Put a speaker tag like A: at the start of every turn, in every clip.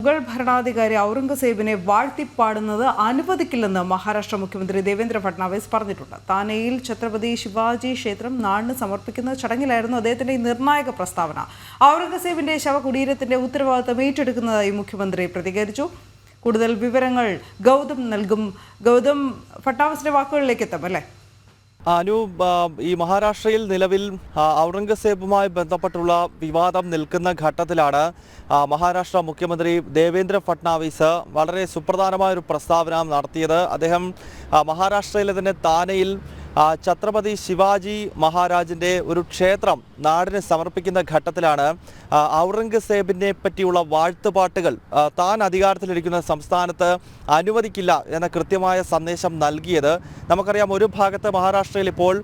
A: മുഗൾ ഭരണാധികാരി ഔറംഗസേബിനെ വാഴ്ത്തിപ്പാടുന്നത് അനുവദിക്കില്ലെന്ന് മഹാരാഷ്ട്ര മുഖ്യമന്ത്രി ദേവേന്ദ്ര ഫട്നാവിസ് പറഞ്ഞിട്ടുണ്ട്. താനെയിൽ ഛത്രപതി ശിവാജി ക്ഷേത്രം നാടിന് സമർപ്പിക്കുന്ന ചടങ്ങിലായിരുന്നു അദ്ദേഹത്തിന്റെ നിർണായക പ്രസ്താവന. ഔറംഗസേബിന്റെ ശവകുടീരത്തിന്റെ ഉത്തരവാദിത്തം ഏറ്റെടുക്കുന്നതായി മുഖ്യമന്ത്രി പ്രതികരിച്ചു. കൂടുതൽ വിവരങ്ങൾ ഗൗതം നൽകും. ഗൗതം, ഫട്നാവിസിന്റെ വാക്കുകളിലേക്ക് എത്താം അല്ലേ?
B: അനു, ഈ മഹാരാഷ്ട്രയിൽ നിലവിൽ ഔറംഗസേബുമായി ബന്ധപ്പെട്ടുള്ള വിവാദം നിൽക്കുന്ന ഘട്ടത്തിലാണ് മഹാരാഷ്ട്ര മുഖ്യമന്ത്രി ദേവേന്ദ്ര ഫട്നാവിസ് വളരെ സുപ്രധാനമായൊരു പ്രസ്താവന നടത്തിയത്. അദ്ദേഹം മഹാരാഷ്ട്രയിലെ തന്നെ താനെയിൽ ഛത്രപതി ശിവാജി മഹാരാജിൻ്റെ ഒരു ക്ഷേത്രം നാടിന് സമർപ്പിക്കുന്ന ഘട്ടത്തിലാണ് ഔറംഗസേബിനെ പറ്റിയുള്ള വാഴ്ത്തുപാട്ടുകൾ താൻ അധികാരത്തിലിരിക്കുന്ന സംസ്ഥാനത്ത് അനുവദിക്കില്ല എന്ന കൃത്യമായ സന്ദേശം നൽകിയത്. നമുക്കറിയാം, ഒരു ഭാഗത്ത് മഹാരാഷ്ട്രയിൽ ഇപ്പോൾ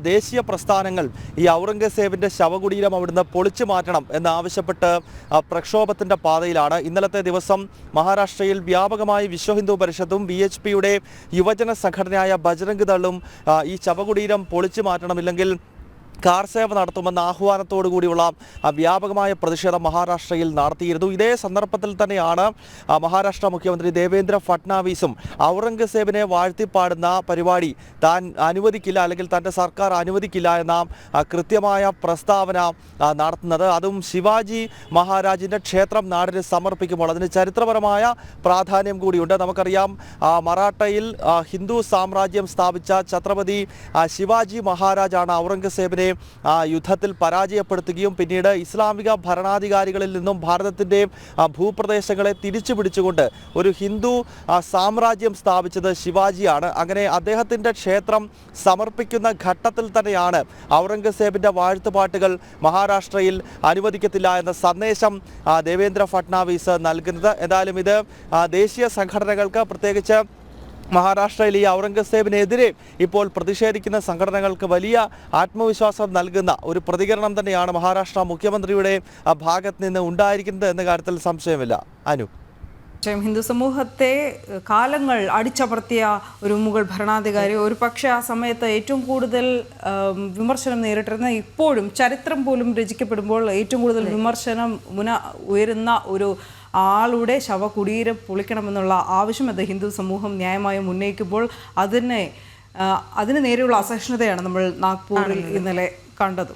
B: ദേശീയ പ്രസ്ഥാനങ്ങൾ ഈ ഔറംഗസേബിൻ്റെ ശവകുടീരം അവിടുന്ന് പൊളിച്ചു മാറ്റണം എന്നാവശ്യപ്പെട്ട് പ്രക്ഷോഭത്തിൻ്റെ പാതയിലാണ്. ഇന്നലത്തെ ദിവസം മഹാരാഷ്ട്രയിൽ വ്യാപകമായി വിശ്വ ഹിന്ദു പരിഷത്തും VHPയുടെ യുവജന സംഘടനയായ ബജ്രംഗ് ദളും ഈ ശവകുടീരം പൊളിച്ചു മാറ്റണമില്ലെങ്കിൽ കാർ സേവ നടത്തുമെന്ന ആഹ്വാനത്തോടു കൂടിയുള്ള വ്യാപകമായ പ്രതിഷേധം മഹാരാഷ്ട്രയിൽ നടത്തിയിരുന്നു. ഇതേ സന്ദർഭത്തിൽ തന്നെയാണ് മഹാരാഷ്ട്ര മുഖ്യമന്ത്രി ദേവേന്ദ്ര ഫട്നാവിസും ഔറംഗസേബിനെ വാഴ്ത്തിപ്പാടുന്ന പരിപാടി താൻ അനുവദിക്കില്ല, അല്ലെങ്കിൽ തൻ്റെ സർക്കാർ അനുവദിക്കില്ല എന്ന കൃത്യമായ പ്രസ്താവന നടത്തുന്നത്. അതും ശിവാജി മഹാരാജിൻ്റെ ക്ഷേത്രം നാടിന് സമർപ്പിക്കുമ്പോൾ അതിന് ചരിത്രപരമായ പ്രാധാന്യം കൂടിയുണ്ട്. നമുക്കറിയാം, മറാഠയിൽ ഹിന്ദു സാമ്രാജ്യം സ്ഥാപിച്ച ഛത്രപതി ശിവാജി മഹാരാജാണ് ഔറംഗസേബിനെ യുദ്ധത്തിൽ പരാജയപ്പെടുത്തുകയും പിന്നീട് ഇസ്ലാമിക ഭരണാധികാരികളിൽ നിന്നും ഭാരതത്തിൻ്റെ ഭൂപ്രദേശങ്ങളെ തിരിച്ചു പിടിച്ചുകൊണ്ട് ഒരു ഹിന്ദു സാമ്രാജ്യം സ്ഥാപിച്ചത് ശിവാജിയാണ്. അങ്ങനെ അദ്ദേഹത്തിൻ്റെ ക്ഷേത്രം സമർപ്പിക്കുന്ന ഘട്ടത്തിൽ തന്നെയാണ് ഔറംഗസേബിൻ്റെ വാഴ്ത്തുപാട്ടുകൾ മഹാരാഷ്ട്രയിൽ അനുവദിക്കത്തില്ല എന്ന സന്ദേശം ദേവേന്ദ്ര ഫട്നാവിസ് നൽകുന്നത്. എന്തായാലും ഇത് ദേശീയ സംഘടനകൾക്ക്, പ്രത്യേകിച്ച് മഹാരാഷ്ട്രയിൽ ഈ ഔറംഗസേബിനെതിരെ ഇപ്പോൾ പ്രതിഷേധിക്കുന്ന സംഘടനകൾക്ക് വലിയ ആത്മവിശ്വാസം നൽകുന്ന ഒരു പ്രതികരണം തന്നെയാണ് മഹാരാഷ്ട്ര മുഖ്യമന്ത്രിയുടെ ഭാഗത്ത് നിന്ന് ഉണ്ടായിരിക്കുന്നത് എന്ന കാര്യത്തിൽ സംശയമില്ല. അനു,
A: ഹിന്ദു സമൂഹത്തെ കാലങ്ങൾ അടിച്ചമർത്തിയ ഒരു മുഗൾ ഭരണാധികാരി, ഒരു പക്ഷേ ആ സമയത്ത് ഏറ്റവും കൂടുതൽ വിമർശനം നേരിട്ടിരുന്ന, ഇപ്പോഴും ചരിത്രം പോലും രചിക്കപ്പെടുമ്പോൾ ഏറ്റവും കൂടുതൽ വിമർശനം ഉയരുന്ന ഒരു ആളുടെ ശവകുടീരം പൊളിക്കണമെന്നുള്ള ആവശ്യം അത് ഹിന്ദു സമൂഹം ന്യായമായും ഉന്നയിക്കുമ്പോൾ അതിന് നേരെയുള്ള അസഹിഷ്ണുതയാണ് നമ്മൾ നാഗ്പൂരിൽ ഇന്നലെ കണ്ടത്.